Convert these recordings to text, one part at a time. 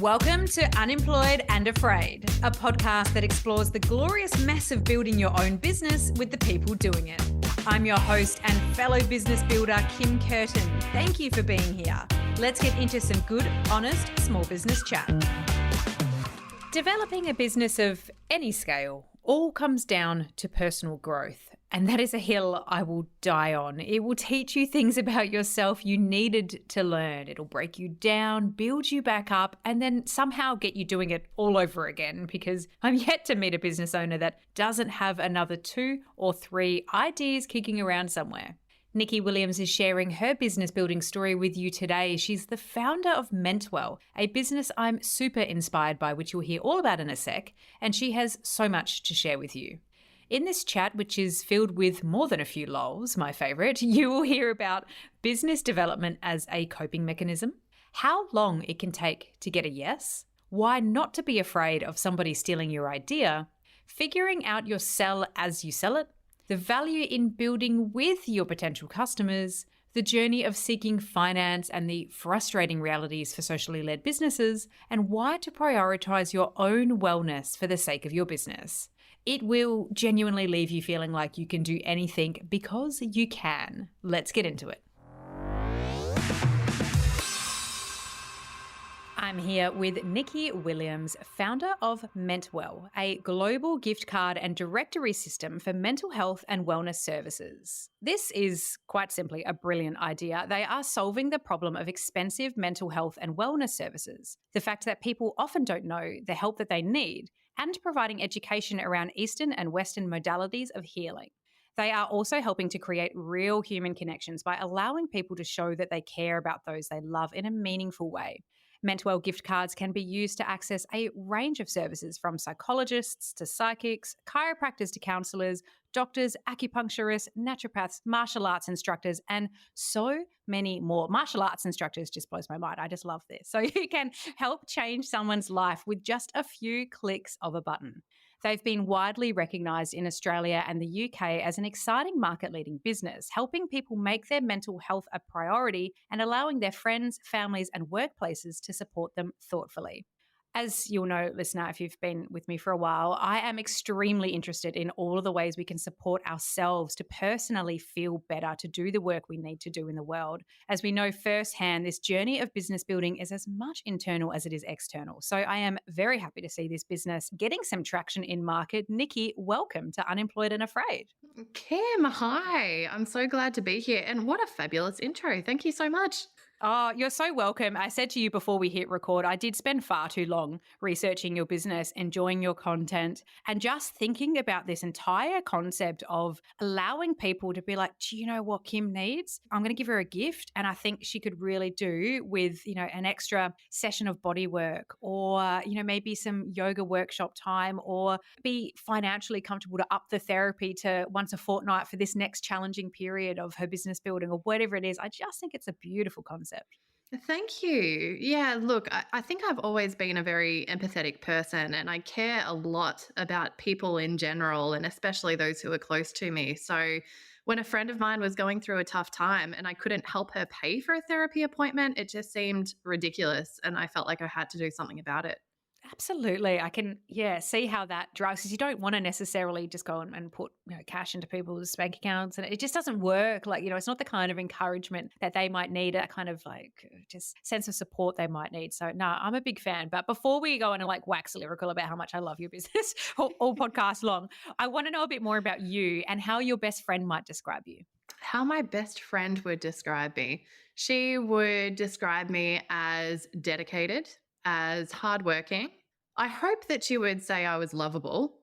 Welcome to Unemployed and Afraid, a podcast that explores the glorious mess of building your own business with the people doing it. I'm your host and fellow business builder, Kim Curtin. Thank you for being here. Let's get into some good, honest, small business chat. Developing a business of any scale all comes down to personal growth, and that is a hill I will die on. It will teach you things about yourself you needed to learn. It'll break you down, build you back up, and then somehow get you doing it all over again, because I'm yet to meet a business owner that doesn't have another 2 or 3 ideas kicking around somewhere. Nikki Williams is sharing her business building story with you today. She's the founder of Mentwell, a business I'm super inspired by, which you'll hear all about in a sec, and she has so much to share with you. In this chat, which is filled with more than a few lols, my favorite, you will hear about business development as a coping mechanism, how long it can take to get a yes, why not to be afraid of somebody stealing your idea, figuring out your sell as you sell it, the value in building with your potential customers, the journey of seeking finance and the frustrating realities for socially led businesses, and why to prioritize your own wellness for the sake of your business. It will genuinely leave you feeling like you can do anything because you can. Let's get into it. I'm here with Nikki Williams, founder of Mentwell, a global gift card and directory system for mental health and wellness services. This is quite simply a brilliant idea. They are solving the problem of expensive mental health and wellness services, the fact that people often don't know the help that they need, and providing education around Eastern and Western modalities of healing. They are also helping to create real human connections by allowing people to show that they care about those they love in a meaningful way. Mentwell gift cards can be used to access a range of services from psychologists to psychics, chiropractors to counsellors, doctors, acupuncturists, naturopaths, martial arts instructors, and so many more. Martial arts instructors just blows my mind. I just love this. So you can help change someone's life with just a few clicks of a button. They've been widely recognised in Australia and the UK as an exciting market-leading business, helping people make their mental health a priority and allowing their friends, families, and workplaces to support them thoughtfully. As you'll know, listener, if you've been with me for a while, I am extremely interested in all of the ways we can support ourselves to personally feel better, to do the work we need to do in the world. As we know firsthand, this journey of business building is as much internal as it is external. So I am very happy to see this business getting some traction in market. Nikki, welcome to Unemployed and Afraid. Kim, hi. I'm so glad to be here. And what a fabulous intro. Thank you so much. Oh, you're so welcome. I said to you before we hit record, I did spend far too long researching your business, enjoying your content, and just thinking about this entire concept of allowing people to be like, do you know what Kim needs? I'm going to give her a gift. And I think she could really do with, an extra session of body work or, maybe some yoga workshop time or be financially comfortable to up the therapy to once a fortnight for this next challenging period of her business building or whatever it is. I just think it's a beautiful concept. Thank you. Yeah, look, I think I've always been a very empathetic person and I care a lot about people in general and especially those who are close to me. So when a friend of mine was going through a tough time and I couldn't help her pay for a therapy appointment, it just seemed ridiculous and I felt like I had to do something about it. Absolutely. I can, see how that drives because you don't want to necessarily just go and put cash into people's bank accounts and it just doesn't work. It's not the kind of encouragement that they might need, a kind of just sense of support they might need. So no, I'm a big fan. But before we go and wax lyrical about how much I love your business all podcast long, I want to know a bit more about you and how your best friend might describe you. How my best friend would describe me. She would describe me as dedicated, as hardworking. I hope that she would say I was lovable.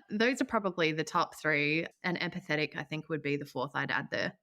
Those are probably the top 3, and empathetic, I think, would be the 4th I'd add there.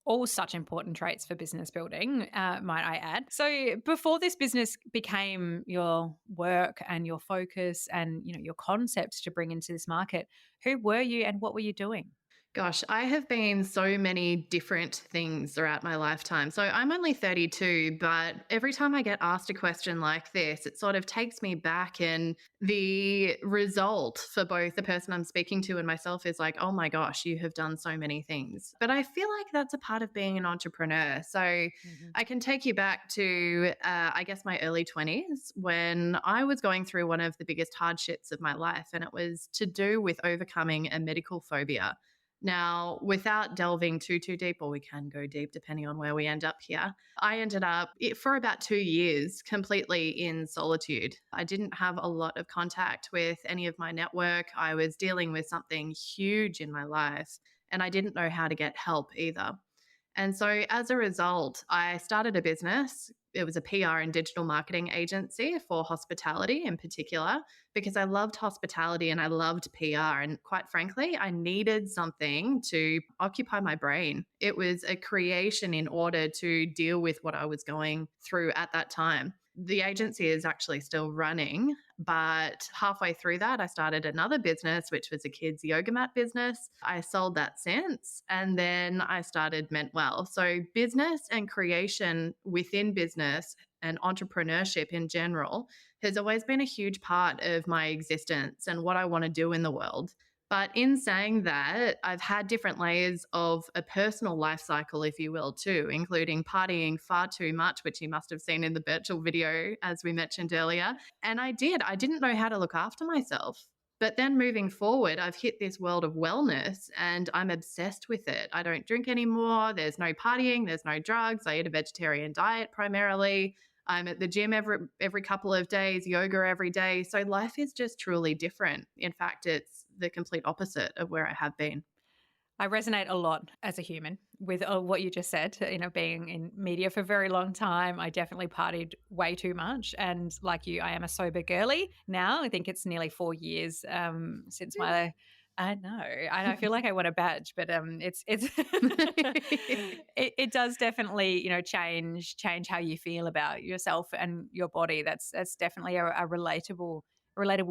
All such important traits for business building, might I add. So before this business became your work and your focus and your concept to bring into this market, who were you and what were you doing? Gosh, I have been so many different things throughout my lifetime. So I'm only 32, but every time I get asked a question like this, it sort of takes me back. And the result for both the person I'm speaking to and myself is like, oh my gosh, you have done so many things. But I feel like that's a part of being an entrepreneur. So Mhm. I can take you back to, I guess, my early 20s when I was going through one of the biggest hardships of my life. And it was to do with overcoming a medical phobia. Now, without delving too deep, or we can go deep depending on where we end up here, I ended up for about 2 years completely in solitude. I didn't have a lot of contact with any of my network. I was dealing with something huge in my life, and I didn't know how to get help either. And so as a result, I started a business. It was a PR and digital marketing agency for hospitality in particular, because I loved hospitality and I loved PR. And quite frankly, I needed something to occupy my brain. It was a creation in order to deal with what I was going through at that time. The agency is actually still running, but halfway through that, I started another business, which was a kids' yoga mat business. I sold that since, and then I started Mentwell. So, business and creation within business and entrepreneurship in general has always been a huge part of my existence and what I want to do in the world. But in saying that, I've had different layers of a personal life cycle, if you will, too, including partying far too much, which you must have seen in the virtual video, as we mentioned earlier. And I didn't know how to look after myself. But then moving forward, I've hit this world of wellness and I'm obsessed with it. I don't drink anymore. There's no partying, there's no drugs. I eat a vegetarian diet primarily. I'm at the gym every couple of days, yoga every day. So life is just truly different. In fact, it's the complete opposite of where I have been. I resonate a lot as a human with what you just said. Being in media for a very long time, I definitely partied way too much. And like you, I am a sober girly now. I think it's nearly 4 years since my. I know, and I feel like I want a badge, but it's it does definitely change how you feel about yourself and your body. That's definitely a relatable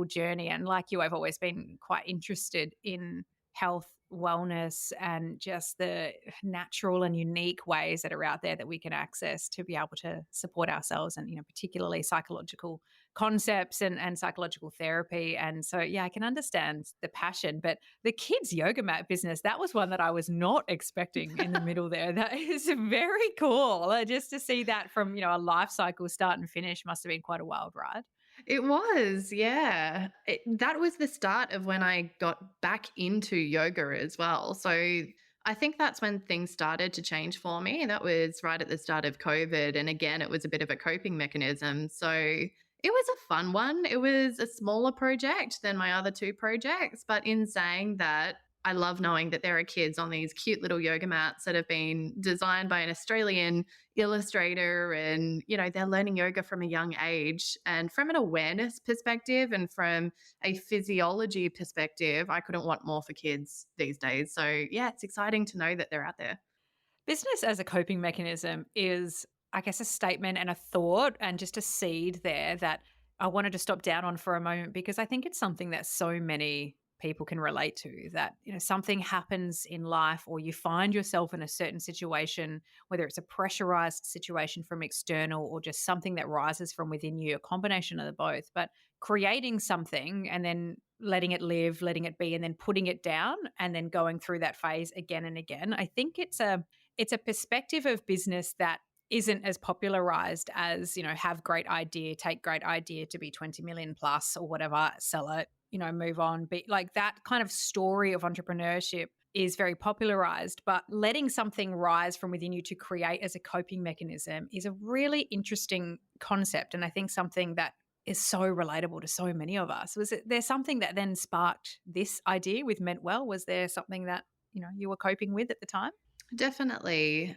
journey. And like you, I've always been quite interested in health, wellness, and just the natural and unique ways that are out there that we can access to be able to support ourselves and, particularly psychological concepts and psychological therapy. And so, yeah, I can understand the passion. But the kids' yoga mat business, that was one that I was not expecting in the middle there. That is very cool. Just to see that from, a life cycle start and finish must have been quite a wild ride. It was, yeah. That was the start of when I got back into yoga as well. So I think that's when things started to change for me. That was right at the start of COVID. And again, it was a bit of a coping mechanism. So it was a fun one. It was a smaller project than my other two projects. But in saying that, I love knowing that there are kids on these cute little yoga mats that have been designed by an Australian illustrator, and they're learning yoga from a young age. And from an awareness perspective and from a physiology perspective, I couldn't want more for kids these days. So yeah, it's exciting to know that they're out there. Business as a coping mechanism is, I guess, a statement and a thought and just a seed there that I wanted to stop down on for a moment, because I think it's something that so many people can relate to, that something happens in life or you find yourself in a certain situation, whether it's a pressurized situation from external or just something that rises from within you, a combination of the both. But creating something and then letting it live, letting it be, and then putting it down and then going through that phase again and again, I think it's a perspective of business that isn't as popularized as, have great idea, take great idea to be 20 million plus or whatever, sell it, move on. But like that kind of story of entrepreneurship is very popularized, but letting something rise from within you to create as a coping mechanism is a really interesting concept. And I think something that is so relatable to so many of us. Was it there something that then sparked this idea with Mentwell? Was there something that, you were coping with at the time? Definitely.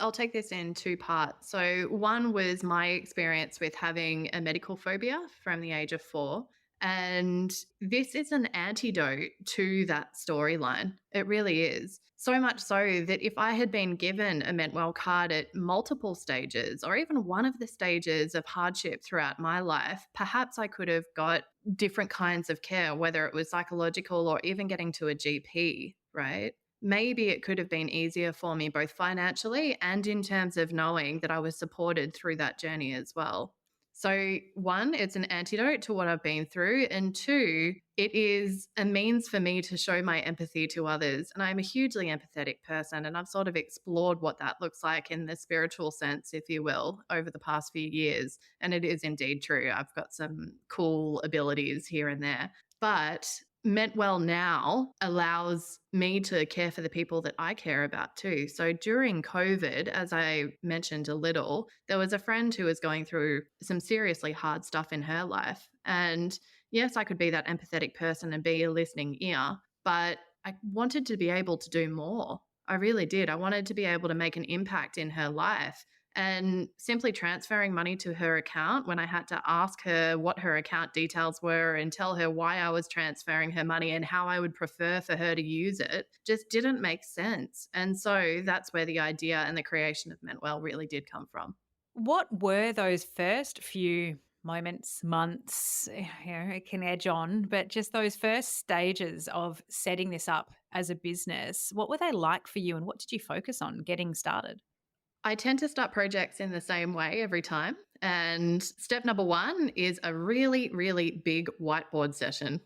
I'll take this in two parts. So, one was my experience with having a medical phobia from the age of 4. And this is an antidote to that storyline. It really is. So much so that if I had been given a Mentwell card at multiple stages, or even one of the stages of hardship throughout my life, perhaps I could have got different kinds of care, whether it was psychological or even getting to a GP, right? maybe it could have been easier for me both financially and in terms of knowing that I was supported through that journey as well. So, one, it's an antidote to what I've been through. And two, it is a means for me to show my empathy to others. And I'm a hugely empathetic person. And I've sort of explored what that looks like in the spiritual sense, if you will, over the past few years. And it is indeed true. I've got some cool abilities here and there. But Mentwell now allows me to care for the people that I care about too. So during COVID, as I mentioned a little, there was a friend who was going through some seriously hard stuff in her life. And yes, I could be that empathetic person and be a listening ear, but I wanted to be able to do more. I really did. I wanted to be able to make an impact in her life. And simply transferring money to her account when I had to ask her what her account details were and tell her why I was transferring her money and how I would prefer for her to use it just didn't make sense. And so that's where the idea and the creation of Mentwell really did come from. What were those first few moments, months? It can edge on, but just those first stages of setting this up as a business, what were they like for you and what did you focus on getting started? I tend to start projects in the same way every time. And step number one is a really, really big whiteboard session.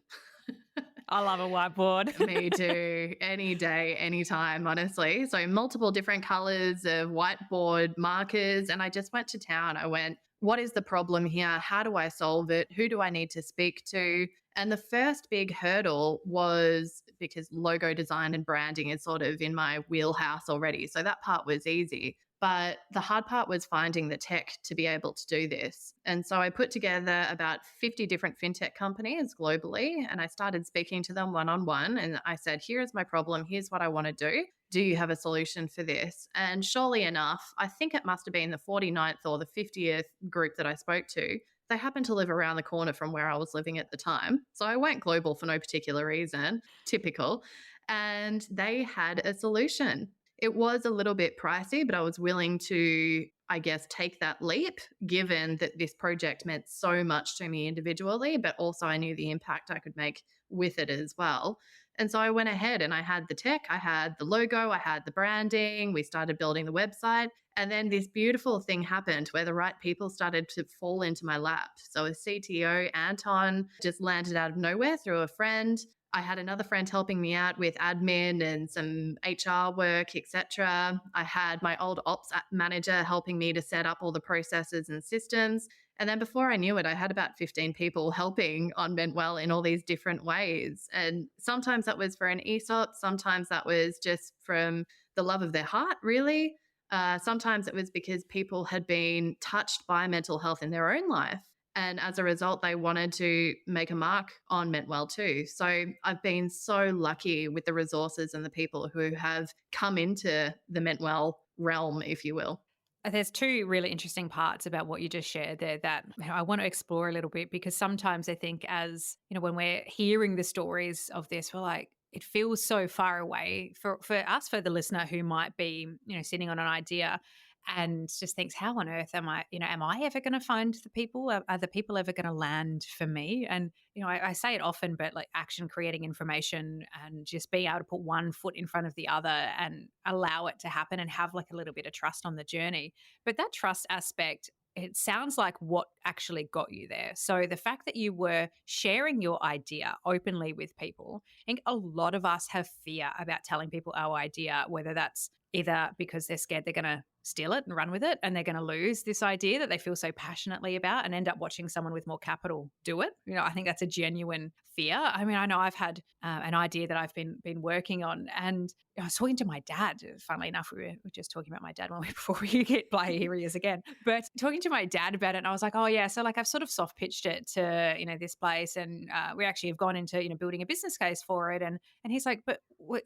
I love a whiteboard. Me too. Any day, anytime, honestly. So, multiple different colors of whiteboard markers. And I just went to town. I went, what is the problem here? How do I solve it? Who do I need to speak to? And the first big hurdle was because logo design and branding is sort of in my wheelhouse already. So, that part was easy. But the hard part was finding the tech to be able to do this. And so I put together about 50 different fintech companies globally, and I started speaking to them one on one. And I said, here's my problem. Here's what I want to do. Do you have a solution for this? And surely enough, I think it must have been the 49th or the 50th group that I spoke to. They happened to live around the corner from where I was living at the time. So I went global for no particular reason, typical. And they had a solution. It was a little bit pricey, but I was willing to, I guess, take that leap given that this project meant so much to me individually, but also I knew the impact I could make with it as well. And so I went ahead and I had the tech, I had the logo, I had the branding, we started building the website. And then this beautiful thing happened where the right people started to fall into my lap. So a CTO, Anton, just landed out of nowhere through a friend. I had another friend helping me out with admin and some HR work, etc. I had my old ops manager helping me to set up all the processes and systems. And then before I knew it, I had about 15 people helping on Mentwell in all these different ways. And sometimes that was for an ESOP, sometimes that was just from the love of their heart, really. Sometimes it was because people had been touched by mental health in their own life. And as a result, they wanted to make a mark on Mentwell too. So I've been so lucky with the resources and the people who have come into the Mentwell realm, if you will. There's two really interesting parts about what you just shared there that I want to explore a little bit because sometimes I think as, when we're hearing the stories of this, we're like, it feels so far away for us, for the listener who might be, sitting on an idea and just thinks, how on earth am I ever going to find the people? Are the people ever going to land for me? And, I say it often, but like action creating information and just being able to put one foot in front of the other and allow it to happen and have like a little bit of trust on the journey. But that trust aspect, it sounds like what actually got you there. So the fact that you were sharing your idea openly with people, I think a lot of us have fear about telling people our idea, whether that's either because they're scared they're going to steal it and run with it and they're going to lose this idea that they feel so passionately about and end up watching someone with more capital do it. I think that's a genuine fear. I mean, I know I've had an idea that I've been working on, and I was talking to my dad. Funnily enough, we were just talking about my dad before we get play. Here he is again. But talking to my dad about it, and I was like, oh yeah, so like I've sort of soft pitched it to this place, and we actually have gone into building a business case for it, and he's like, but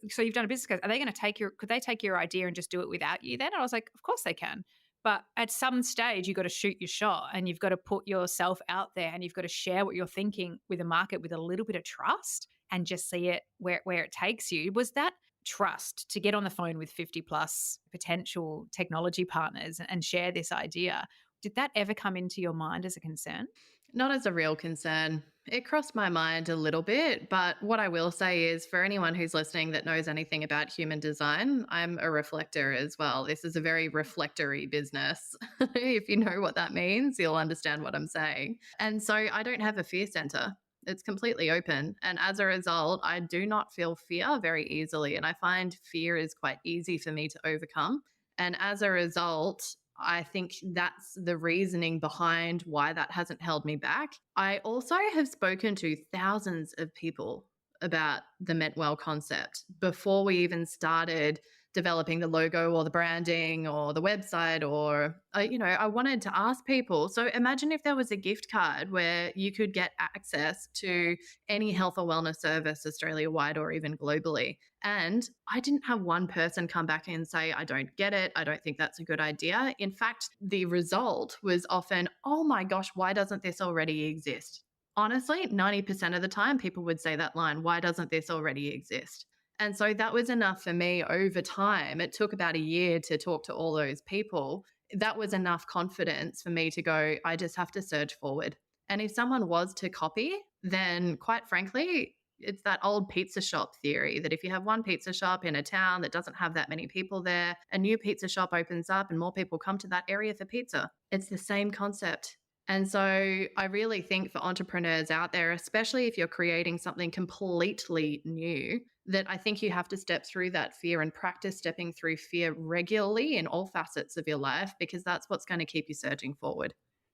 so you've done a business case? Are they going to could they take your idea and just do it without you then? And I was like, of course they can. But at some stage, you've got to shoot your shot and you've got to put yourself out there and you've got to share what you're thinking with the market with a little bit of trust and just see it where it takes you. Was that trust to get on the phone with 50 plus potential technology partners and share this idea? Did that ever come into your mind as a concern? Not as a real concern. It crossed my mind a little bit, but what I will say is for anyone who's listening that knows anything about human design, I'm a reflector as well. This is a very reflectory business. If you know what that means, you'll understand what I'm saying. And so I don't have a fear center. It's completely open. And as a result, I do not feel fear very easily. And I find fear is quite easy for me to overcome. And as a result, I think that's the reasoning behind why that hasn't held me back. I also have spoken to thousands of people about the Mentwell concept before we even started developing the logo or the branding or the website or I wanted to ask people, so imagine if there was a gift card where you could get access to any health or wellness service Australia wide or even globally. And I didn't have one person come back and say, I don't get it. I don't think that's a good idea. In fact, the result was often, oh my gosh, why doesn't this already exist? Honestly, 90% of the time, people would say that line, why doesn't this already exist? And so that was enough for me over time. It took about a year to talk to all those people. That was enough confidence for me to go, I just have to surge forward. And if someone was to copy, then quite frankly, it's that old pizza shop theory that if you have one pizza shop in a town that doesn't have that many people there, a new pizza shop opens up and more people come to that area for pizza. It's the same concept. And so I really think for entrepreneurs out there, especially if you're creating something completely new, that I think you have to step through that fear and practice stepping through fear regularly in all facets of your life, because that's what's going to keep you surging forward.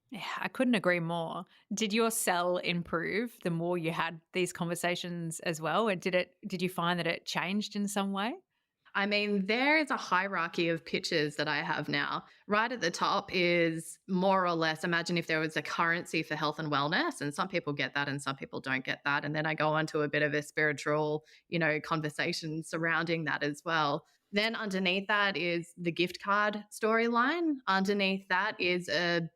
Yeah, I couldn't agree more. Did your sell improve the more you had these conversations as well? And did you find that it changed in some way? I mean, there is a hierarchy of pitches that I have now. Right at the top is more or less imagine if there was a currency for health and wellness, and some people get that and some people don't get that. And then I go on to a bit of a spiritual, conversation surrounding that as well. Then underneath that is the gift card storyline. Underneath that is a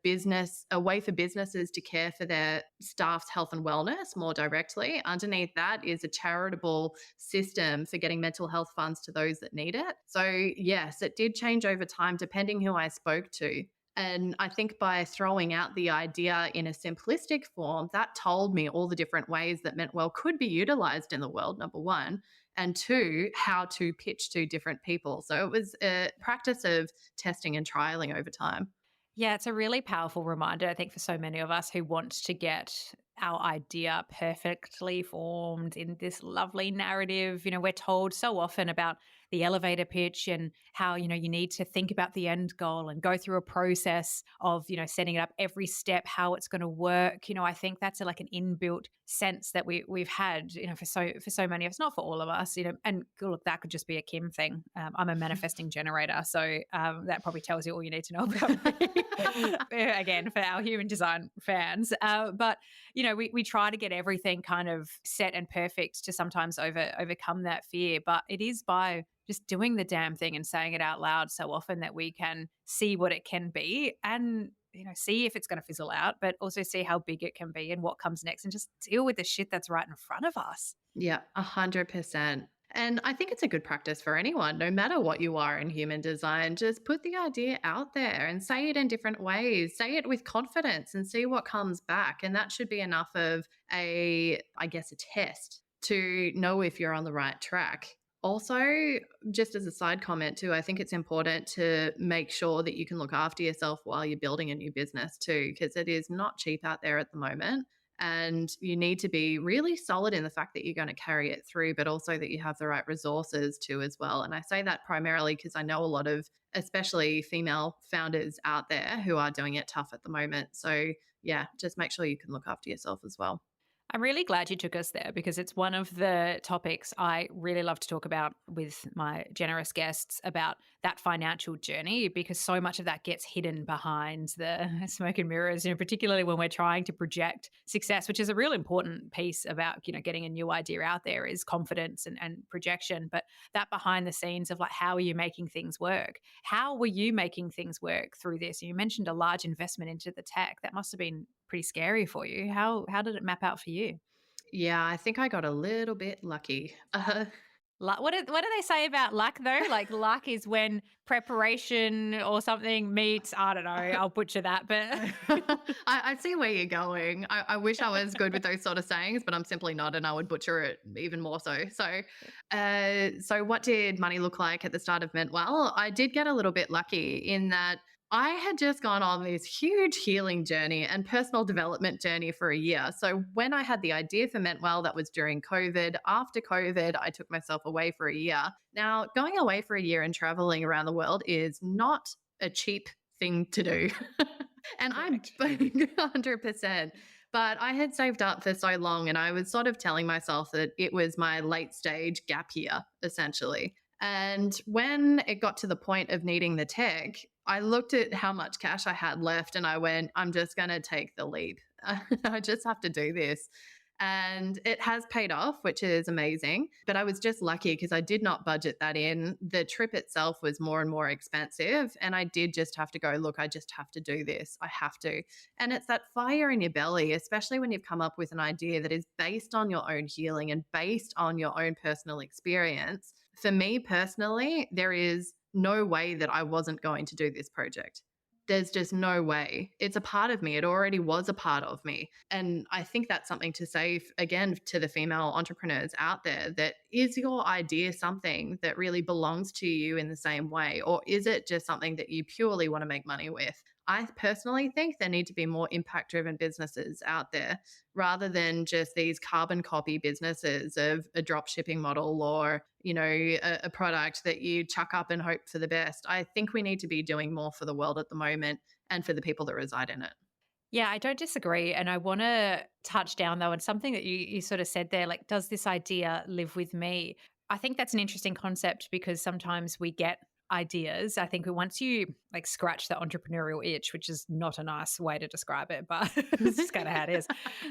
way for businesses to care for their staff's health and wellness more directly. Underneath that is a charitable system for getting mental health funds to those that need it. So, yes, it did change over time depending who I spoke to. And I think by throwing out the idea in a simplistic form, that told me all the different ways that Mentwell could be utilized in the world, number one, and two, how to pitch to different people. So it was a practice of testing and trialing over time. Yeah, it's a really powerful reminder, I think, for so many of us who want to get our idea perfectly formed in this lovely narrative. We're told so often about the elevator pitch and how, you need to think about the end goal and go through a process of, setting it up every step, how it's going to work. I think that's like an inbuilt sense that we've had, for so many of us, not for all of us, and look, that could just be a Kim thing. I'm a manifesting generator. So that probably tells you all you need to know about me. Again, for our human design fans. But we try to get everything kind of set and perfect to sometimes overcome that fear. But it is by just doing the damn thing and saying it out loud so often that we can see what it can be and see if it's going to fizzle out, but also see how big it can be and what comes next and just deal with the shit that's right in front of us. Yeah, 100%. And I think it's a good practice for anyone, no matter what you are in human design. Just put the idea out there and say it in different ways. Say it with confidence and see what comes back. And that should be enough of I guess, a test to know if you're on the right track. Also, just as a side comment too, I think it's important to make sure that you can look after yourself while you're building a new business too, because it is not cheap out there at the moment. And you need to be really solid in the fact that you're going to carry it through, but also that you have the right resources too, as well. And I say that primarily because I know a lot of, especially female founders out there who are doing it tough at the moment. So, yeah, just make sure you can look after yourself as well. I'm really glad you took us there because it's one of the topics I really love to talk about with my generous guests about that financial journey, because so much of that gets hidden behind the smoke and mirrors, particularly when we're trying to project success, which is a real important piece about, getting a new idea out there is confidence and projection. But that behind the scenes of like, how are you making things work? How were you making things work through this? You mentioned a large investment into the tech. That must have been pretty scary for you. How did it map out for you? Yeah, I think I got a little bit lucky. What do they say about luck though? Like luck is when preparation or something meets, I don't know, I'll butcher that, but I see where you're going. I wish I was good with those sort of sayings, but I'm simply not, and I would butcher it even more so. So what did money look like at the start of Mentwell? I did get a little bit lucky in that I had just gone on this huge healing journey and personal development journey for a year. So when I had the idea for Mentwell, that was during COVID. After COVID, I took myself away for a year. Now, going away for a year and traveling around the world is not a cheap thing to do. And I correct. 100%. But I had saved up for so long, and I was sort of telling myself that it was my late stage gap year, essentially. And when it got to the point of needing the tech, I looked at how much cash I had left and I went, I'm just going to take the leap. I just have to do this. And it has paid off, which is amazing. But I was just lucky because I did not budget that in. The trip itself was more and more expensive. And I did just have to go, look, I just have to do this. I have to. And it's that fire in your belly, especially when you've come up with an idea that is based on your own healing and based on your own personal experience. For me personally, there is no way that I wasn't going to do this project. There's just no way. It's a part of me. It already was a part of me. And I think that's something to say, again, to the female entrepreneurs out there, that is your idea something that really belongs to you in the same way? Or is it just something that you purely want to make money with? I personally think there need to be more impact driven businesses out there rather than just these carbon copy businesses of a drop shipping model or, a product that you chuck up and hope for the best. I think we need to be doing more for the world at the moment and for the people that reside in it. Yeah, I don't disagree. And I want to touch down though on something that you sort of said there, like, does this idea live with me? I think that's an interesting concept because sometimes we get ideas. I think once you like scratch the entrepreneurial itch, which is not a nice way to describe it, but it's just kind of how it is.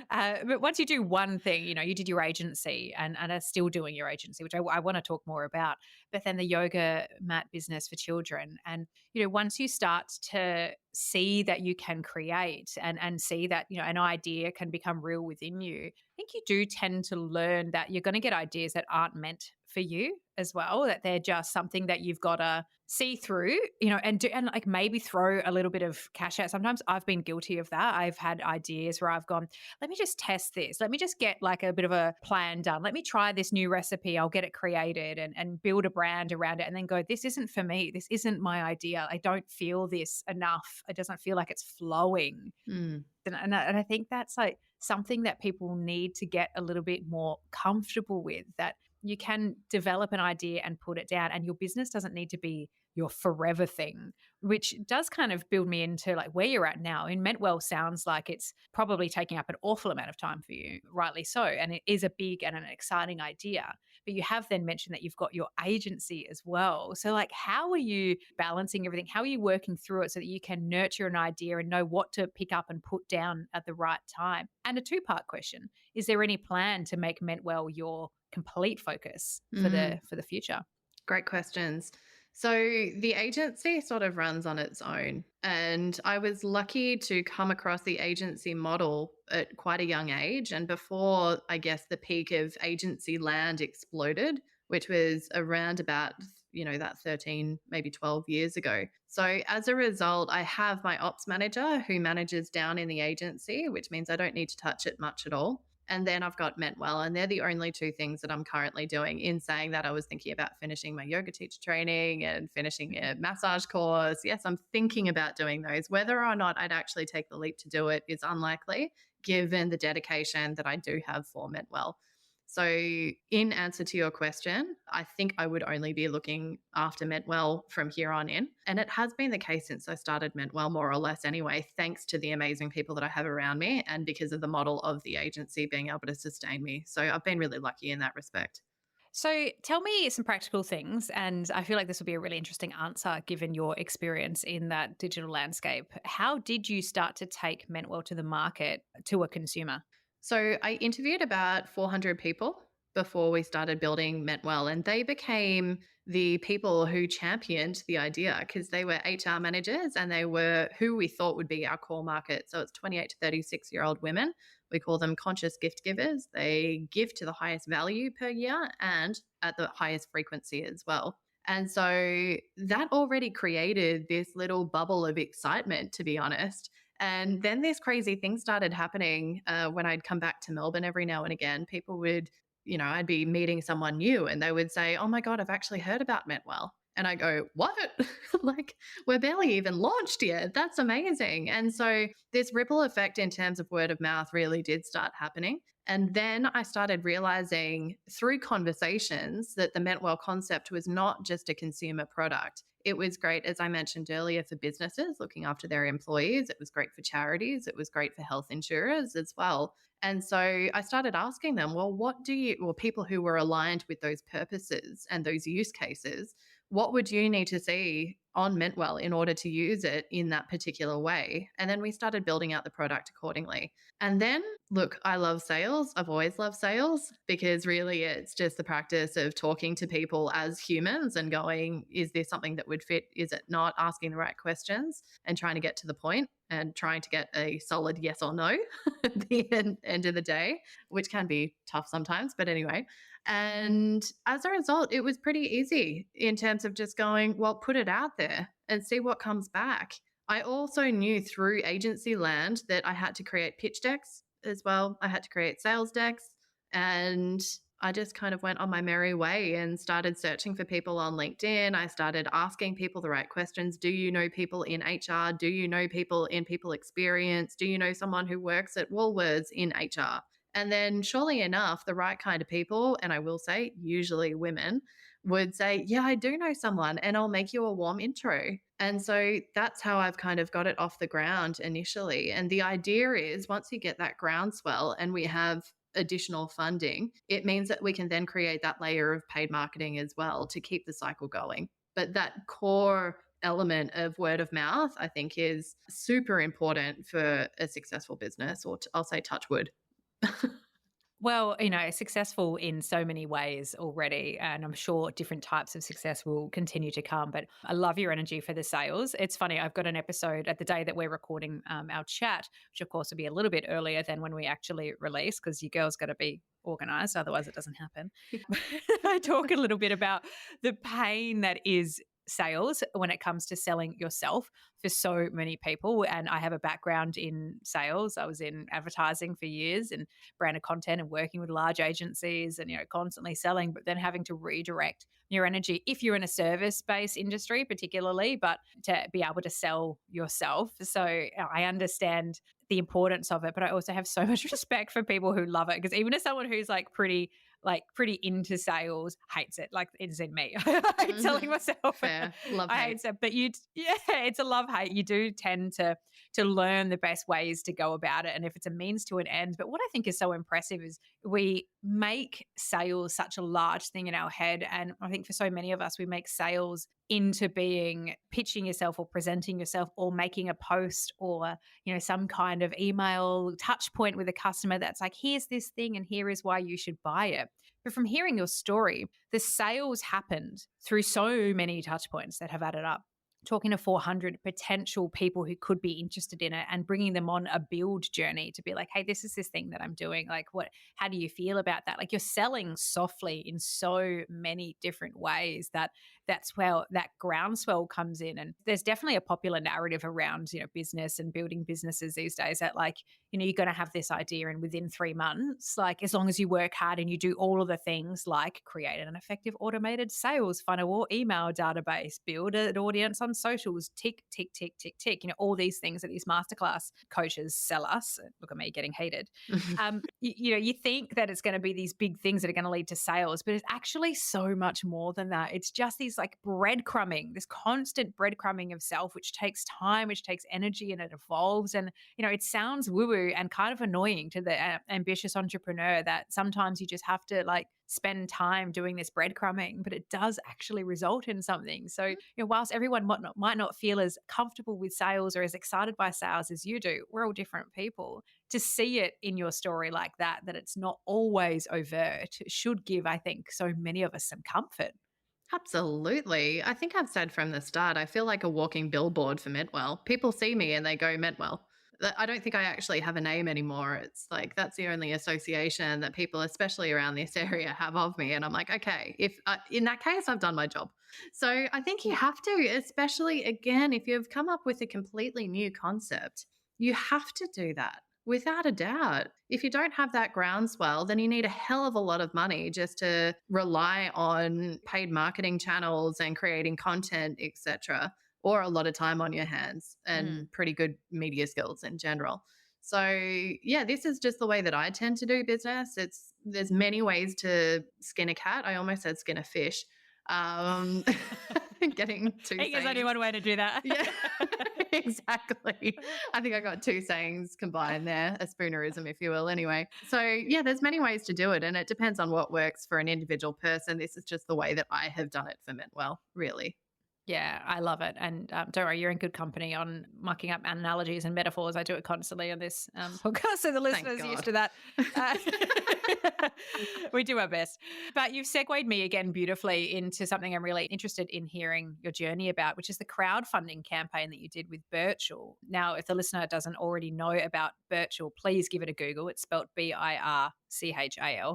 But once you do one thing, you did your agency and are still doing your agency, which I want to talk more about, but then the yoga mat business for children. And, once you start to see that you can create and see that, an idea can become real within you, I think you do tend to learn that you're going to get ideas that aren't meant for you as well, that they're just something that you've got to see through, and do, and like maybe throw a little bit of cash out. Sometimes I've been guilty of that. I've had ideas where I've gone, let me just test this. Let me just get like a bit of a plan done. Let me try this new recipe. I'll get it created and build a brand around it and then go, this isn't for me. This isn't my idea. I don't feel this enough. It doesn't feel like it's flowing. Mm. And I think that's like something that people need to get a little bit more comfortable with, that you can develop an idea and put it down, and your business doesn't need to be your forever thing, which does kind of build me into like where you're at now. In Mentwell sounds like it's probably taking up an awful amount of time for you, rightly so. And it is a big and an exciting idea. But you have then mentioned that you've got your agency as well. So like, how are you balancing everything? How are you working through it so that you can nurture an idea and know what to pick up and put down at the right time? And a two-part question: is there any plan to make Mentwell your complete focus for the future? Great questions. So the agency sort of runs on its own, and I was lucky to come across the agency model at quite a young age, and before, I guess, the peak of agency land exploded, which was around about that 13, maybe 12 years ago. So as a result, I have my ops manager who manages down in the agency, which means I don't need to touch it much at all. And then I've got Mentwell, and they're the only two things that I'm currently doing. In saying that, I was thinking about finishing my yoga teacher training and finishing a massage course. Yes, I'm thinking about doing those. Whether or not I'd actually take the leap to do it is unlikely, given the dedication that I do have for Mentwell. So in answer to your question, I think I would only be looking after Mentwell from here on in. And it has been the case since I started Mentwell, more or less anyway, thanks to the amazing people that I have around me and because of the model of the agency being able to sustain me. So I've been really lucky in that respect. So tell me some practical things, and I feel like this will be a really interesting answer given your experience in that digital landscape. How did you start to take Mentwell to the market to a consumer? So I interviewed about 400 people before we started building Mentwell, and they became the people who championed the idea because they were HR managers and they were who we thought would be our core market. So it's 28 to 36-year-old women. We call them conscious gift givers. They give to the highest value per year and at the highest frequency as well. And so that already created this little bubble of excitement, to be honest. And then these crazy things started happening when I'd come back to Melbourne every now and again. People would, I'd be meeting someone new and they would say, "Oh my God, I've actually heard about Mentwell." And I go, "What?" Like, we're barely even launched yet. That's amazing. And so this ripple effect in terms of word of mouth really did start happening. And then I started realizing through conversations that the Mentwell concept was not just a consumer product. It was great, as I mentioned earlier, for businesses looking after their employees. It was great for charities. It was great for health insurers as well. And so I started asking them, well, people who were aligned with those purposes and those use cases, what would you need to see on Mentwell in order to use it in that particular way? And then we started building out the product accordingly. And then, look, I love sales. I've always loved sales because really it's just the practice of talking to people as humans and going, is this something that would fit? Is it not? Asking the right questions and trying to get to the point and trying to get a solid yes or no at the end of the day, which can be tough sometimes. But anyway, and as a result, it was pretty easy in terms of just going, well, put it out there and see what comes back. I also knew through agency land that I had to create pitch decks as well. I had to create sales decks. And I just kind of went on my merry way and started searching for people on LinkedIn. I started asking people the right questions. Do you know people in HR? Do you know people in people experience? Do you know someone who works at Woolworths in HR? And then surely enough, the right kind of people, and I will say usually women, would say, yeah, I do know someone and I'll make you a warm intro. And so that's how I've kind of got it off the ground initially. And the idea is once you get that groundswell and we have additional funding, it means that we can then create that layer of paid marketing as well to keep the cycle going. But that core element of word of mouth, I think, is super important for a successful business, or I'll say touch wood. Well, successful in so many ways already. And I'm sure different types of success will continue to come. But I love your energy for the sales. It's funny, I've got an episode at the day that we're recording our chat, which of course will be a little bit earlier than when we actually release, because you girls got to be organized. Otherwise, it doesn't happen. I talk a little bit about the pain that is sales when it comes to selling yourself for so many people. And I have a background in sales. I was in advertising for years and branded content and working with large agencies and, constantly selling, but then having to redirect your energy if you're in a service-based industry, particularly, but to be able to sell yourself. So I understand the importance of it, but I also have so much respect for people who love it, because even as someone who's pretty into sales hates it. Like, it's in me. I hate selling myself. Fair. Love I hate. hate it. But it's a love hate. You do tend to learn the best ways to go about it. And if it's a means to an end. But what I think is so impressive is we make sales such a large thing in our head. And I think for so many of us, we make sales into being pitching yourself or presenting yourself or making a post or, some kind of email touch point with a customer that's like, here's this thing and here is why you should buy it. But from hearing your story, the sales happened through so many touch points that have added up. Talking to 400 potential people who could be interested in it and bringing them on a build journey to be like, hey, this is this thing that I'm doing. Like, how do you feel about that? Like, you're selling softly in so many different ways that's where that groundswell comes in. And there's definitely a popular narrative around, business and building businesses these days that you're going to have this idea and within 3 months, like, as long as you work hard and you do all of the things like create an effective automated sales funnel or email database, build an audience on socials, tick, tick, tick, tick, tick, all these things that these masterclass coaches sell us. Look at me getting heated. You think that it's going to be these big things that are going to lead to sales, but it's actually so much more than that. It's just these breadcrumbing, this constant breadcrumbing of self, which takes time, which takes energy, and it evolves. And, it sounds woo-woo and kind of annoying to the ambitious entrepreneur that sometimes you just have to spend time doing this breadcrumbing, but it does actually result in something. So, whilst everyone might not feel as comfortable with sales or as excited by sales as you do, we're all different people. to see it in your story like that it's not always overt, should give, I think, so many of us some comfort. Absolutely. I think I've said from the start, I feel like a walking billboard for Mentwell. People see me and they go, Mentwell. I don't think I actually have a name anymore. It's like that's the only association that people, especially around this area, have of me. And I'm like, okay, if in that case, I've done my job. So I think you have to, especially again, if you've come up with a completely new concept, you have to do that without a doubt. If you don't have that groundswell, then you need a hell of a lot of money just to rely on paid marketing channels and creating content, etc., or a lot of time on your hands Mm. and pretty good media skills in general. So, yeah, this is just the way that I tend to do business. There's many ways to skin a cat. I almost said skin a fish. Um, getting too I think there's only sayings. one way to do that. Yeah, exactly. I think I got two sayings combined there, a spoonerism, if you will. Anyway, so yeah, there's many ways to do it, and it depends on what works for an individual person. This is just the way that I have done it for Mentwell, really. Yeah, I love it. And don't worry, you're in good company on mucking up analogies and metaphors. I do it constantly on this podcast, so the Thank listeners used God. to that. Uh, we do our best. But you've segued me again beautifully into something I'm really interested in hearing your journey about, which is the crowdfunding campaign that you did with Birchal. Now, if the listener doesn't already know about Birchal, please give it a Google. It's spelled Birchal,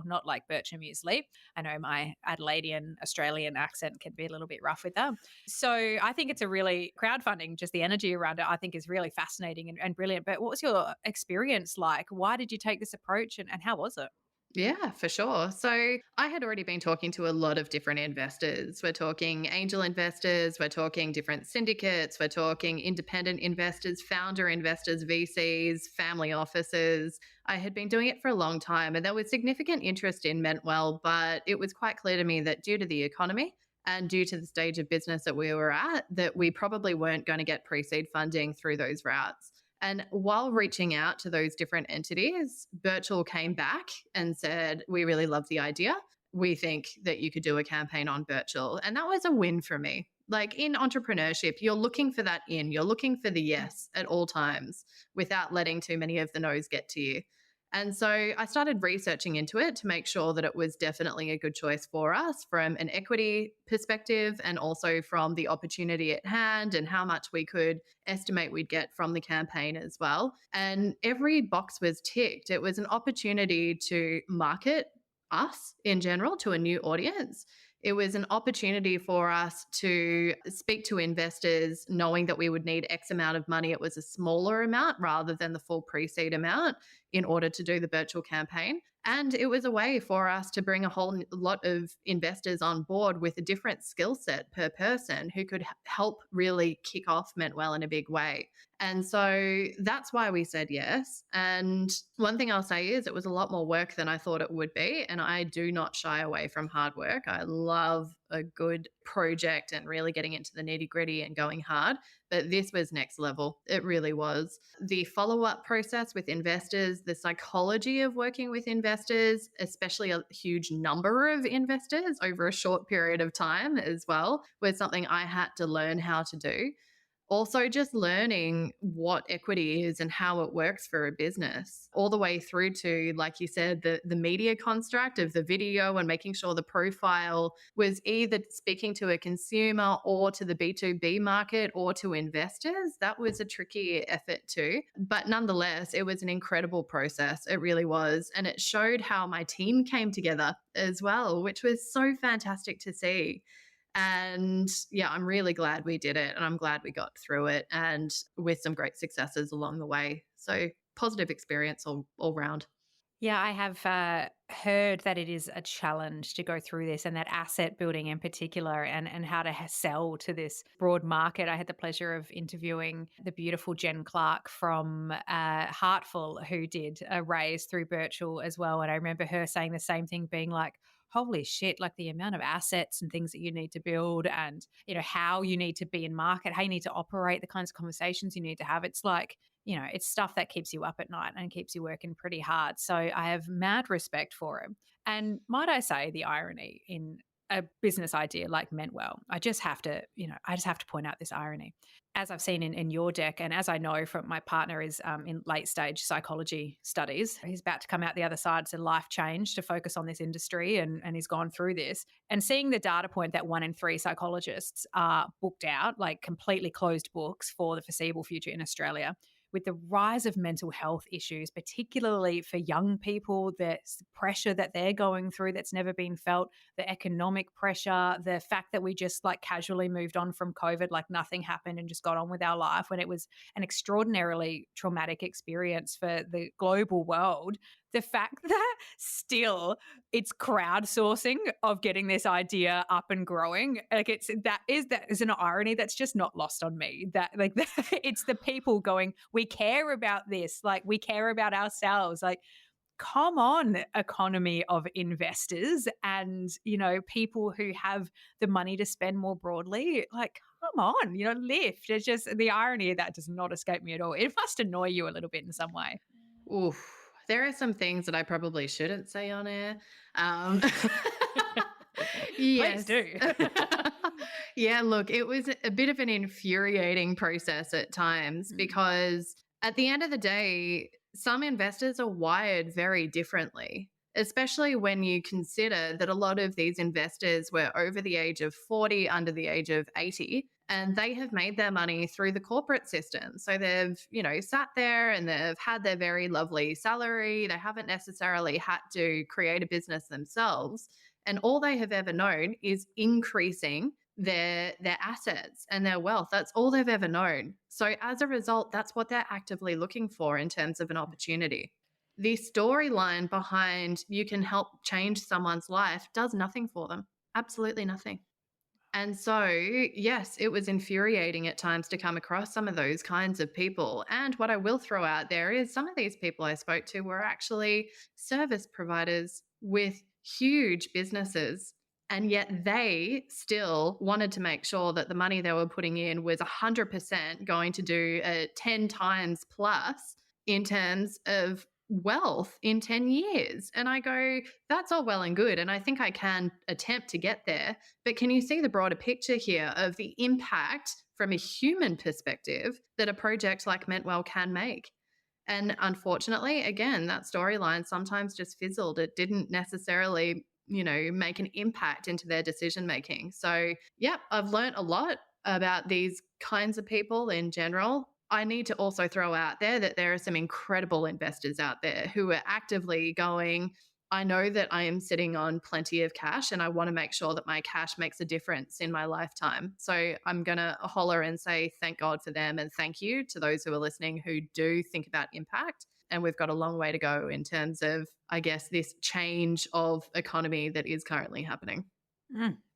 not like Bircher Muesli. I know my Adelaidean Australian accent can be a little bit rough with that. So I think it's a really crowdfunding, just the energy around it, I think is really fascinating and brilliant. But what was your experience like? Why did you take this approach and how was it? Yeah, for sure. So I had already been talking to a lot of different investors. We're talking angel investors, we're talking different syndicates, we're talking independent investors, founder investors, VCs, family offices. I had been doing it for a long time and there was significant interest in Mentwell, but it was quite clear to me that due to the economy and due to the stage of business that we were at, that we probably weren't going to get pre-seed funding through those routes. And while reaching out to those different entities, Birchal came back and said, we really love the idea. We think that you could do a campaign on Birchal. And that was a win for me. Like in entrepreneurship, you're looking for that in, you're looking for the yes at all times without letting too many of the no's get to you. And so I started researching into it to make sure that it was definitely a good choice for us from an equity perspective and also from the opportunity at hand and how much we could estimate we'd get from the campaign as well. And every box was ticked. It was an opportunity to market us in general to a new audience. It was an opportunity for us to speak to investors knowing that we would need X amount of money. It was a smaller amount rather than the full pre-seed amount in order to do the virtual campaign. And it was a way for us to bring a whole lot of investors on board with a different skill set per person who could help really kick off Mentwell in a big way. And so that's why we said yes. And one thing I'll say is it was a lot more work than I thought it would be. And I do not shy away from hard work. I love a good project and really getting into the nitty gritty and going hard. But this was next level. It really was. The follow-up process with investors, the psychology of working with investors, especially a huge number of investors over a short period of time as well, was something I had to learn how to do. Also, just learning what equity is and how it works for a business, all the way through to, like you said, the media construct of the video and making sure the profile was either speaking to a consumer or to the B2B market or to investors. That was a tricky effort too. But nonetheless, it was an incredible process. It really was. And it showed how my team came together as well, which was so fantastic to see. And yeah, I'm really glad we did it and I'm glad we got through it and with some great successes along the way. So positive experience all round. Yeah, I have heard that it is a challenge to go through this and that asset building in particular and how to sell to this broad market. I had the pleasure of interviewing the beautiful Jen Clark from Heartful who did a raise through Birchal as well. And I remember her saying the same thing, being like, holy shit, like the amount of assets and things that you need to build and, you know, how you need to be in market, how you need to operate, the kinds of conversations you need to have. It's like, you know, it's stuff that keeps you up at night and keeps you working pretty hard. So I have mad respect for him. And might I say the irony in a business idea like Mentwell, I just have to, I just have to point out this irony. As I've seen in your deck, and as I know from my partner is in late stage psychology studies, he's about to come out the other side. It's a life change to focus on this industry, and he's gone through this. And seeing the data point that 1 in 3 psychologists are booked out, like completely closed books for the foreseeable future in Australia, with the rise of mental health issues, particularly for young people, the pressure that they're going through that's never been felt, the economic pressure, the fact that we just like casually moved on from COVID, like nothing happened and just got on with our life when it was an extraordinarily traumatic experience for the global world. The fact that still it's crowdsourcing of getting this idea up and growing, like that is an irony that's just not lost on me. That like it's the people going, we care about this, like we care about ourselves, like come on, economy of investors and people who have the money to spend more broadly, like come on, lift. It's just the irony of that does not escape me at all. It must annoy you a little bit in some way. Oof. There are some things that I probably shouldn't say on air. Um, Please yes. do. Yeah, look, it was a bit of an infuriating process at times because at the end of the day, some investors are wired very differently, especially when you consider that a lot of these investors were over the age of 40, under the age of 80, and they have made their money through the corporate system. So they've, sat there and they've had their very lovely salary. They haven't necessarily had to create a business themselves. And all they have ever known is increasing their assets and their wealth. That's all they've ever known. So as a result, that's what they're actively looking for in terms of an opportunity. The storyline behind you can help change someone's life does nothing for them. Absolutely nothing. And so, yes, it was infuriating at times to come across some of those kinds of people. And what I will throw out there is some of these people I spoke to were actually service providers with huge businesses. And yet they still wanted to make sure that the money they were putting in was 100% going to do 10 times plus in terms of wealth in 10 years. And I go, that's all well and good. And I think I can attempt to get there. But can you see the broader picture here of the impact from a human perspective that a project like Mentwell can make? And unfortunately, again, that storyline sometimes just fizzled. It didn't necessarily, make an impact into their decision making. So, yeah, I've learned a lot about these kinds of people in general. I need to also throw out there that there are some incredible investors out there who are actively going, I know that I am sitting on plenty of cash and I want to make sure that my cash makes a difference in my lifetime. So I'm going to holler and say thank God for them and thank you to those who are listening who do think about impact. And we've got a long way to go in terms of, I guess, this change of economy that is currently happening.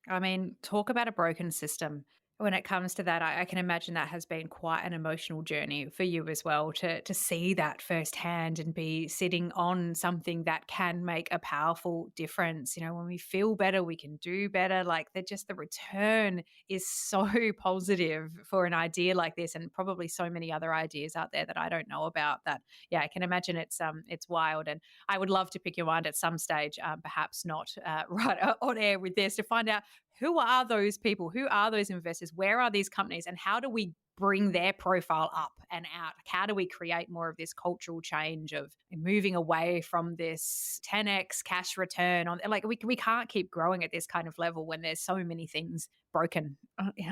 I mean, talk about a broken system. When it comes to that, I can imagine that has been quite an emotional journey for you as well to see that firsthand and be sitting on something that can make a powerful difference. When we feel better, we can do better. Like the return is so positive for an idea like this, and probably so many other ideas out there that I don't know about. That I can imagine it's wild, and I would love to pick your mind at some stage, perhaps not right on air with this, to find out who are those people? Who are those investors? Where are these companies? And how do we bring their profile up and out? How do we create more of this cultural change of moving away from this 10x cash return on, like we can't keep growing at this kind of level when there's so many things broken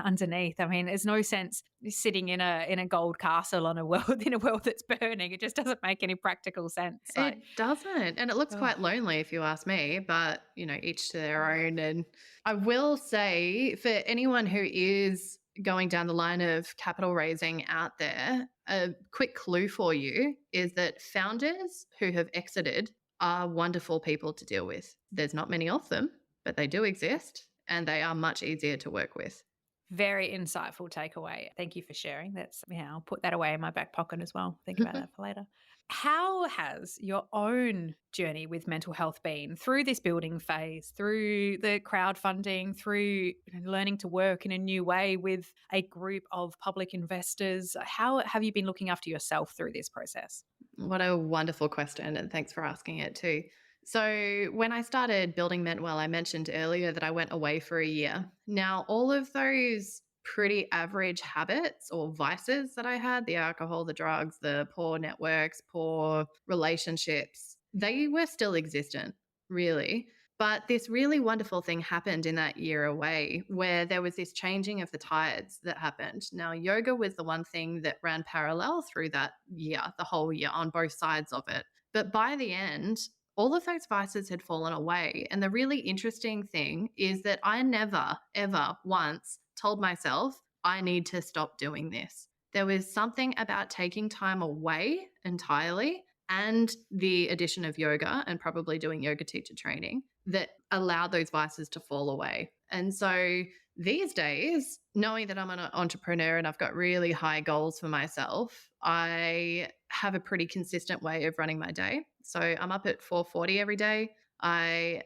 underneath. I mean, there's no sense sitting in a gold castle in a world that's burning. It just doesn't make any practical sense. It doesn't. And it looks quite lonely if you ask me, but each to their own. And I will say for anyone who is going down the line of capital raising out there, a quick clue for you is that founders who have exited are wonderful people to deal with. There's not many of them, but they do exist and they are much easier to work with. Very insightful takeaway. Thank you for sharing. I'll put that away in my back pocket as well. Think about that for later. How has your own journey with mental health been through this building phase, through the crowdfunding, through learning to work in a new way with a group of public investors? How have you been looking after yourself through this process? What a wonderful question. And thanks for asking it too. So, when I started building Mentwell, I mentioned earlier that I went away for a year. Now, all of those pretty average habits or vices that I had, the alcohol, the drugs, the poor networks, poor relationships, they were still existent, really. But this really wonderful thing happened in that year away where there was this changing of the tides that happened. Now, yoga was the one thing that ran parallel through that year, the whole year, on both sides of it. But by the end, all of those vices had fallen away. And the really interesting thing is that I never, ever once told myself, I need to stop doing this. There was something about taking time away entirely and the addition of yoga and probably doing yoga teacher training that allowed those vices to fall away. And so these days, knowing that I'm an entrepreneur and I've got really high goals for myself, I have a pretty consistent way of running my day. So I'm up at 4:40 every day. I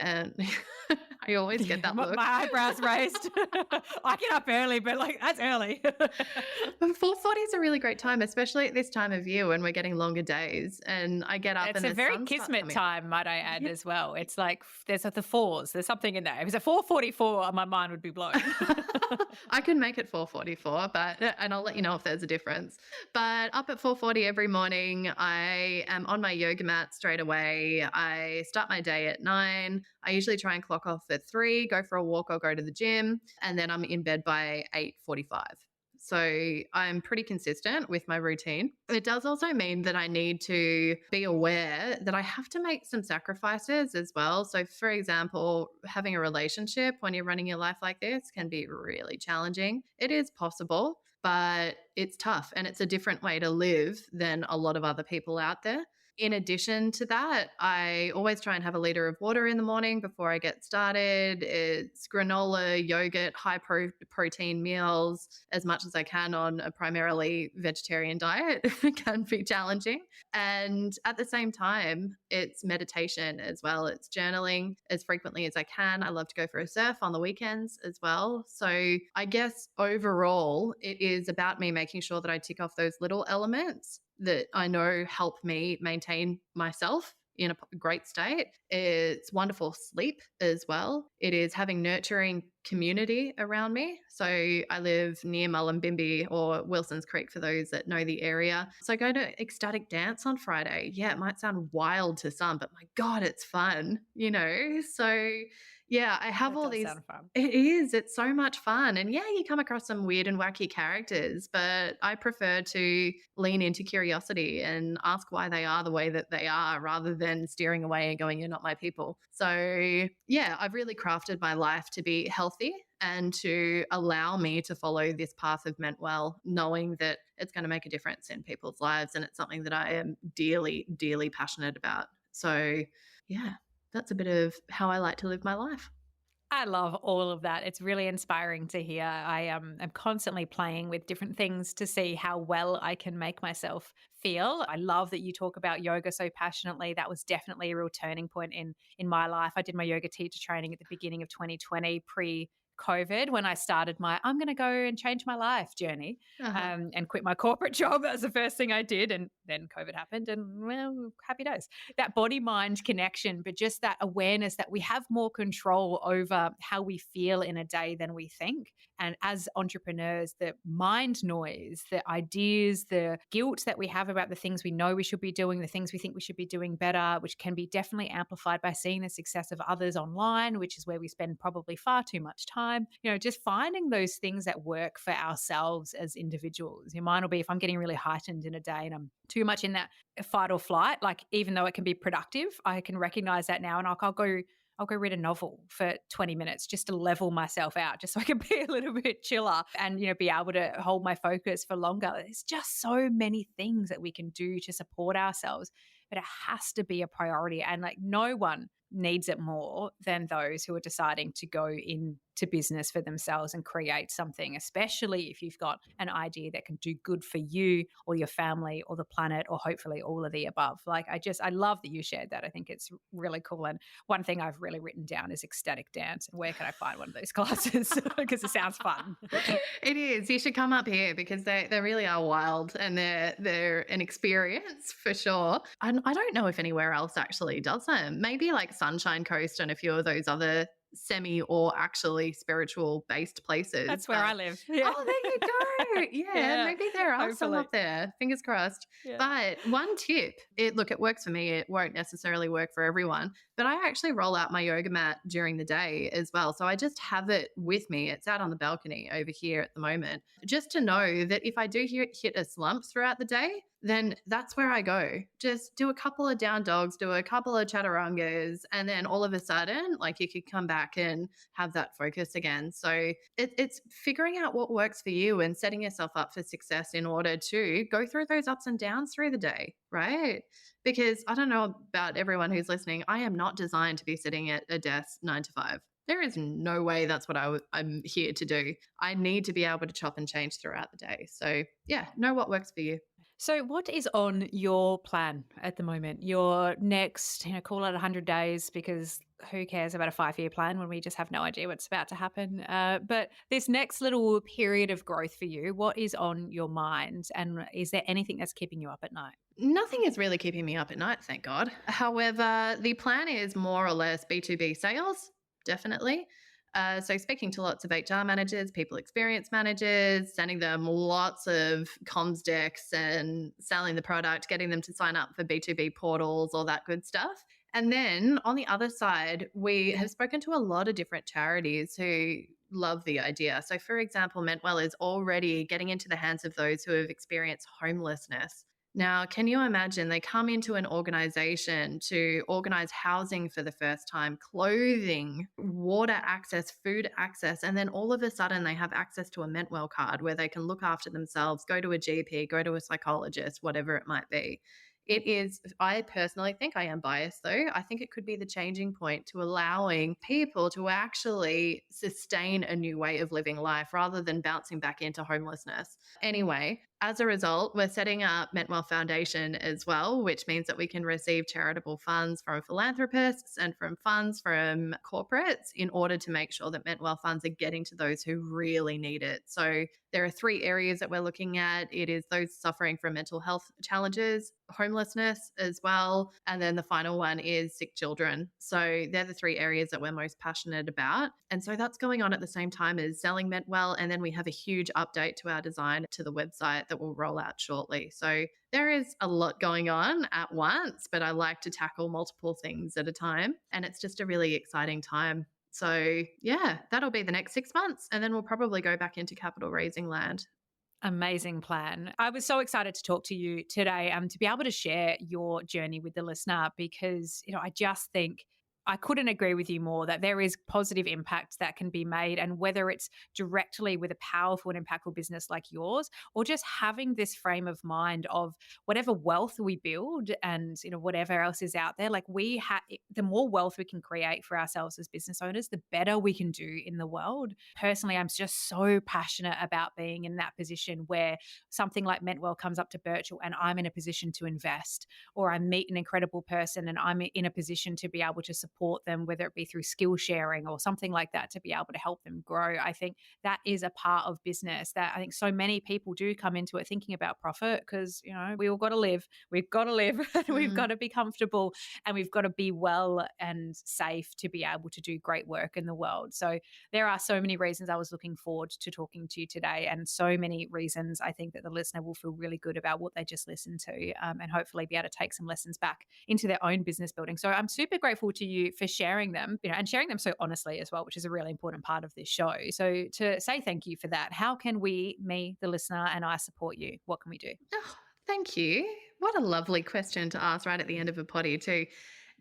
I always get that look. My eyebrows raised. I get up early, but like that's early. But 4:40 is a really great time, especially at this time of year when we're getting longer days. And I get up It's and a the very sun starts kismet coming. time, might I add, Yeah. as well. It's like there's the fours. There's something in there. If it's a 4:44, my mind would be blown. I can make it 4:44, but and I'll let you know if there's a difference. But up at 4:40 every morning, I am on my yoga mat straight away. I start my day at 9. I usually try and clock off at 3, go for a walk or go to the gym, and then I'm in bed by 8:45. So I'm pretty consistent with my routine. It does also mean that I need to be aware that I have to make some sacrifices as well. So, for example, having a relationship when you're running your life like this can be really challenging. It is possible, but it's tough and it's a different way to live than a lot of other people out there. In addition to that, I always try and have a liter of water in the morning before I get started. It's granola, yogurt, protein meals as much as I can on a primarily vegetarian diet. It can be challenging. And at the same time, it's meditation as well. It's journaling as frequently as I can. I love to go for a surf on the weekends as well. So I guess overall, it is about me making sure that I tick off those little elements that I know help me maintain myself in a great state. It's wonderful sleep as well. It is having nurturing community around me. So I live near Mullumbimby or Wilson's Creek for those that know the area. So I go to ecstatic dance on Friday. Yeah, it might sound wild to some, but my God, it's fun, you know? So yeah, I have That all does these. sound fun. It is. It's so much fun. And yeah, you come across some weird and wacky characters, but I prefer to lean into curiosity and ask why they are the way that they are rather than steering away and going, you're not my people. So yeah, I've really crafted my life to be healthy and to allow me to follow this path of Mentwell, knowing that it's going to make a difference in people's lives. And it's something that I am dearly, dearly passionate about. So yeah, that's a bit of how I like to live my life. I love all of that. It's really inspiring to hear. I am constantly playing with different things to see how well I can make myself feel. I love that you talk about yoga so passionately. That was definitely a real turning point in my life. I did my yoga teacher training at the beginning of 2020, pre COVID, when I started my I'm going to go and change my life journey, Uh-huh. and quit my corporate job. That was the first thing I did. And then COVID happened, and well, happy days. That body mind connection, but just that awareness that we have more control over how we feel in a day than we think. And as entrepreneurs, the mind noise, the ideas, the guilt that we have about the things we know we should be doing, the things we think we should be doing better, which can be definitely amplified by seeing the success of others online, which is where we spend probably far too much time. Just finding those things that work for ourselves as individuals. Mine will be if I'm getting really heightened in a day and I'm too much in that fight or flight, like even though it can be productive, I can recognize that now and I'll go read a novel for 20 minutes just to level myself out, just so I can be a little bit chiller and, be able to hold my focus for longer. There's just so many things that we can do to support ourselves, but it has to be a priority. And like no one needs it more than those who are deciding to go into business for themselves and create something, especially if you've got an idea that can do good for you or your family or the planet or hopefully all of the above. Like I love that you shared that. I think it's really cool. And one thing I've really written down is ecstatic dance. And where can I find one of those classes? Because it sounds fun. It is. You should come up here because they really are wild and they're an experience for sure. And I don't know if anywhere else actually does them. Maybe like Sunshine Coast and a few of those other semi or actually spiritual based places. That's where I live. Yeah. Oh, there you go. Yeah, Yeah, maybe there are some hopefully. up there. Fingers crossed. Yeah. But one tip, it works for me. It won't necessarily work for everyone. But I actually roll out my yoga mat during the day as well. So I just have it with me. It's out on the balcony over here at the moment. Just to know that if I do hit a slump throughout the day, then that's where I go. Just do a couple of down dogs, do a couple of chaturangas, and then all of a sudden, like you could come back and have that focus again. So it's figuring out what works for you and setting yourself up for success in order to go through those ups and downs through the day, right? Because I don't know about everyone who's listening, I am not designed to be sitting at a desk 9 to 5. There is no way that's what I'm here to do. I need to be able to chop and change throughout the day. So yeah, know what works for you. So what is on your plan at the moment? Your next, call it 100 days, because who cares about a 5-year plan when we just have no idea what's about to happen? But this next little period of growth for you, what is on your mind? And is there anything that's keeping you up at night? Nothing is really keeping me up at night, thank God. However, the plan is more or less B2B sales, definitely. So speaking to lots of HR managers, people experience managers, sending them lots of comms decks and selling the product, getting them to sign up for B2B portals, all that good stuff. And then on the other side, we have spoken to a lot of different charities who love the idea. So for example, Mentwell is already getting into the hands of those who have experienced homelessness. Now, can you imagine they come into an organization to organize housing for the first time, clothing, water access, food access, and then all of a sudden they have access to a Mentwell card where they can look after themselves, go to a GP, go to a psychologist, whatever it might be. It is, I personally think, I am biased though, I think it could be the changing point to allowing people to actually sustain a new way of living life rather than bouncing back into homelessness. Anyway, as a result, we're setting up Mentwell Foundation as well, which means that we can receive charitable funds from philanthropists and from funds from corporates in order to make sure that Mentwell funds are getting to those who really need it. So there are 3 areas that we're looking at. It is those suffering from mental health challenges, homelessness as well, and then the final one is sick children. So they're the 3 areas that we're most passionate about. And so that's going on at the same time as selling Mentwell. And then we have a huge update to our design to the website that will roll out shortly. So there is a lot going on at once, but I like to tackle multiple things at a time. And it's just a really exciting time. So yeah, that'll be the next 6 months. And then we'll probably go back into capital raising land. Amazing plan. I was so excited to talk to you today, to be able to share your journey with the listener, because, I just think I couldn't agree with you more that there is positive impact that can be made. And whether it's directly with a powerful and impactful business like yours, or just having this frame of mind of whatever wealth we build and, whatever else is out there, like the more wealth we can create for ourselves as business owners, the better we can do in the world. Personally, I'm just so passionate about being in that position where something like Mentwell comes up to Birchall and I'm in a position to invest, or I meet an incredible person and I'm in a position to be able to support them, whether it be through skill sharing or something like that, to be able to help them grow. I think that is a part of business that I think so many people do come into it thinking about profit because, we all got to live. We've got to live. We've got to be comfortable and we've got to be well and safe to be able to do great work in the world. So there are so many reasons I was looking forward to talking to you today, and so many reasons I think that the listener will feel really good about what they just listened to, and hopefully be able to take some lessons back into their own business building. So I'm super grateful to you for sharing them, and sharing them so honestly as well, which is a really important part of this show. So to say thank you for that, how can me, the listener, and I support you? What can we do? Oh, thank you. What a lovely question to ask right at the end of a potty too.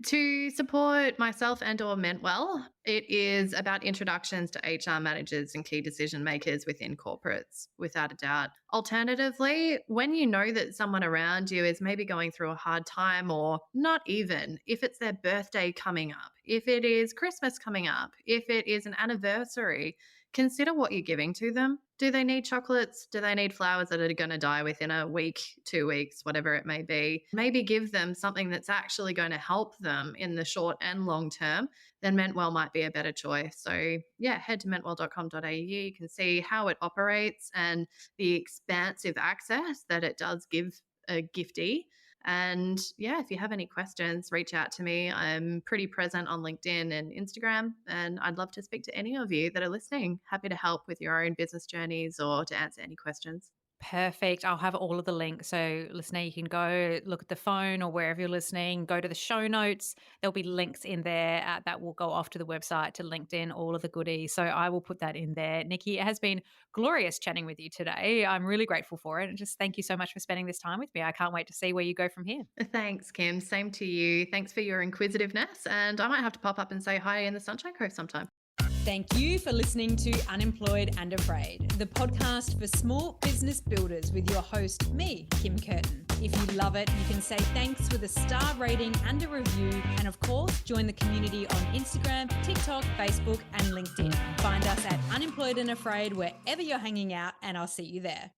To support myself and or Mentwell, it is about introductions to HR managers and key decision makers within corporates, without a doubt. Alternatively, when you know that someone around you is maybe going through a hard time, or not even, if it's their birthday coming up, if it is Christmas coming up, if it is an anniversary, consider what you're giving to them. Do they need chocolates? Do they need flowers that are going to die within a week, 2 weeks, whatever it may be? Maybe give them something that's actually going to help them in the short and long term. Then Mentwell might be a better choice. So, yeah, head to mentwell.com.au. You can see how it operates and the expansive access that it does give a giftee. And yeah, if you have any questions, reach out to me. I'm pretty present on LinkedIn and Instagram, and I'd love to speak to any of you that are listening. Happy to help with your own business journeys or to answer any questions. Perfect. I'll have all of the links. So, listener, you can go look at the phone or wherever you're listening, go to the show notes. There'll be links in there that will go off to the website, to LinkedIn, all of the goodies. So, I will put that in there. Nikki, it has been glorious chatting with you today. I'm really grateful for it. And just thank you so much for spending this time with me. I can't wait to see where you go from here. Thanks, Kim. Same to you. Thanks for your inquisitiveness. And I might have to pop up and say hi in the Sunshine Coast sometime. Thank you for listening to Unemployed and Afraid, the podcast for small business builders with your host, me, Kim Curtin. If you love it, you can say thanks with a star rating and a review. And of course, join the community on Instagram, TikTok, Facebook, and LinkedIn. Find us at Unemployed and Afraid wherever you're hanging out, and I'll see you there.